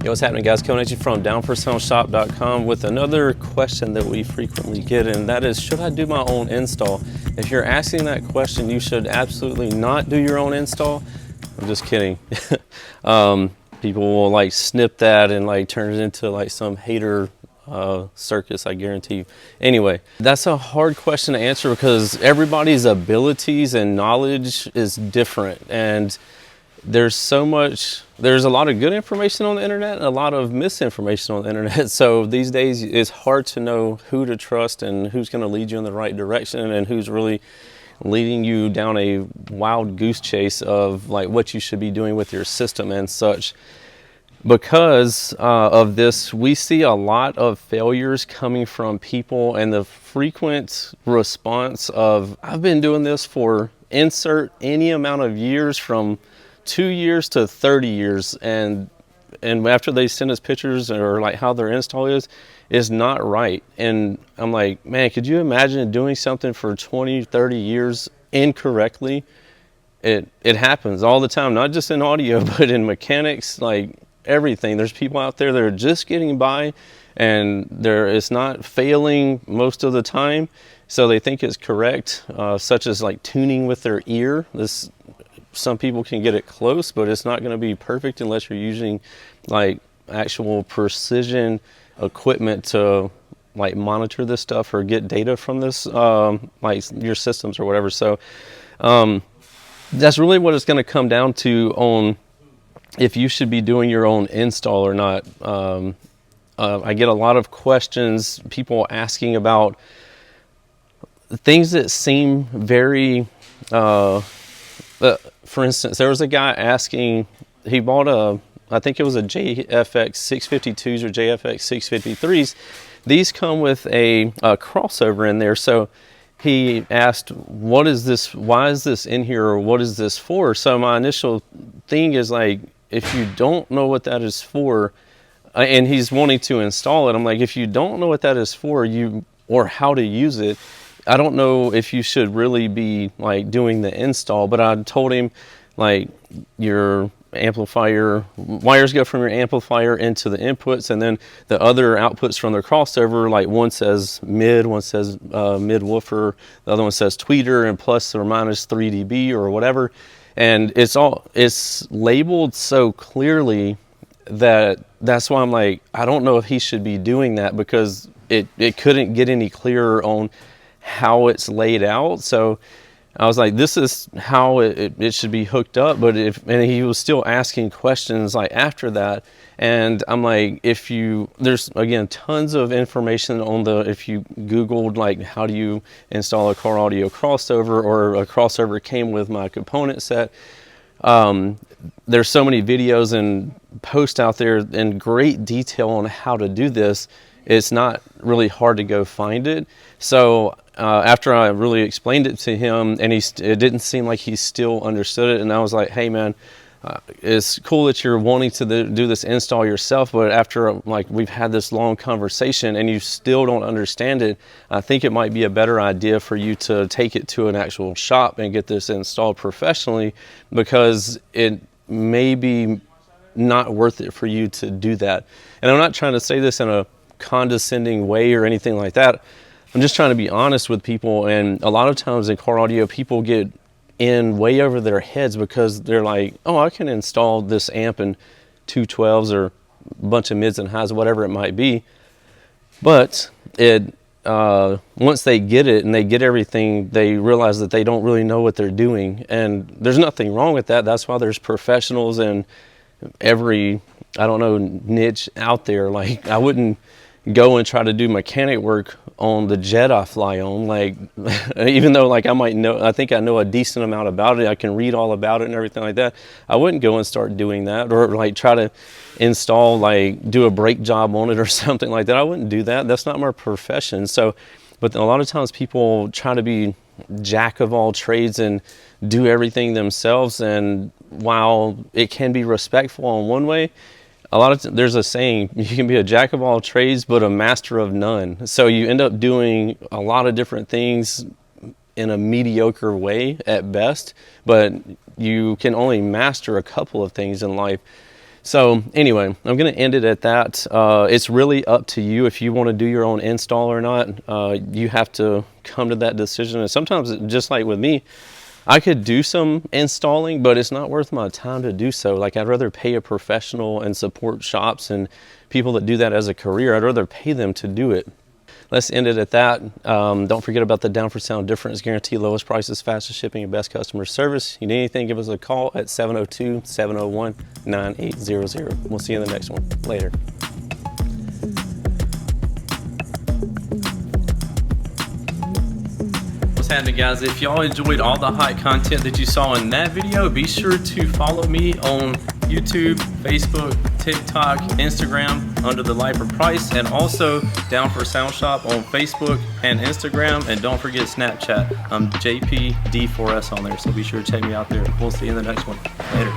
Yo, what's happening, guys? Coming at you from downforsoundshop.com with another question that we frequently get, and that is, should I do my own install? If you're asking that question, you should absolutely not do your own install. I'm just kidding. People will like snip that and like turn it into like some hater circus, I guarantee you. Anyway, that's a hard question to answer because everybody's abilities and knowledge is different, and there's a lot of good information on the internet and a lot of misinformation on the internet. So these days it's hard to know who to trust and who's going to lead you in the right direction and who's really leading you down a wild goose chase of like what you should be doing with your system and such. Because of this, we see a lot of failures coming from people, and the frequent response of, I've been doing this for insert any amount of years, from 2 years to 30 years, and after they send us pictures or like how their install is not right. And I'm like, man, could you imagine doing something for 20, 30 years incorrectly? It happens all the time, not just in audio, but in mechanics, like everything. There's people out there that are just getting by, and it's not failing most of the time, so they think it's correct, such as like tuning with their ear. Some people can get it close, but it's not going to be perfect unless you're using like actual precision equipment to like monitor this stuff or get data from this, like your systems or whatever. So that's really what it's going to come down to on if you should be doing your own install or not. I get a lot of questions, people asking about things that seem very for instance, there was a guy asking, he bought I think it was a JFX 652s or JFX 653s. These come with a crossover in there. So he asked, what is this? Why is this in here? Or what is this for? So my initial thing is like, if you don't know what that is for, and he's wanting to install it, I'm like, if you don't know what that is for, or how to use it, I don't know if you should really be like doing the install. But I told him, like, your amplifier wires go from your amplifier into the inputs, and then the other outputs from their crossover, like one says mid, one says mid woofer, the other one says tweeter, and plus or minus 3 dB or whatever. And it's labeled so clearly that's why I'm like, I don't know if he should be doing that, because it couldn't get any clearer on how it's laid out. So I was like, this is how it should be hooked up. But and he was still asking questions like after that. And I'm like, there's again tons of information on if you Googled like how do you install a car audio crossover, or a crossover came with my component set. There's so many videos and posts out there in great detail on how to do this. It's not really hard to go find it. So after I really explained it to him, and it didn't seem like he still understood it, and I was like, hey man, it's cool that you're wanting to do this install yourself, but after like we've had this long conversation and you still don't understand it, I think it might be a better idea for you to take it to an actual shop and get this installed professionally, because it may be not worth it for you to do that. And I'm not trying to say this in a condescending way or anything like that. I'm just trying to be honest with people. And a lot of times in car audio, people get in way over their heads because they're like, oh, I can install this amp in 212s or a bunch of mids and highs, whatever it might be. But once they get it and they get everything, they realize that they don't really know what they're doing. And there's nothing wrong with that. That's why there's professionals in every, I don't know, niche out there. Like, I wouldn't go and try to do mechanic work on the jet I fly on, like, even though like I think I know a decent amount about it, I can read all about it and everything like that, I wouldn't go and start doing that, or like try to install, like do a brake job on it or something like that. I wouldn't do that. That's not my profession. So, but a lot of times people try to be jack of all trades and do everything themselves, and while it can be respectful in one way, there's a saying, you can be a jack of all trades but a master of none. So you end up doing a lot of different things in a mediocre way at best, but you can only master a couple of things in life. So anyway, I'm going to end it at that. It's really up to you if you want to do your own install or not. You have to come to that decision. And sometimes, just like with me, I could do some installing, but it's not worth my time to do so. Like, I'd rather pay a professional and support shops and people that do that as a career. I'd rather pay them to do it. Let's end it at that. Don't forget about the Down for Sound difference guarantee, lowest prices, fastest shipping, and best customer service. You need anything, give us a call at 702-701-9800. We'll see you in the next one. Later. What's happening, guys? If y'all enjoyed all the hot content that you saw in that video, be sure to follow me on YouTube, Facebook, TikTok, Instagram under the Lifer Price, and also Down for Sound Shop on Facebook and Instagram. And don't forget Snapchat. I'm JPD4S on there, so be sure to check me out there. We'll see you in the next one. Later.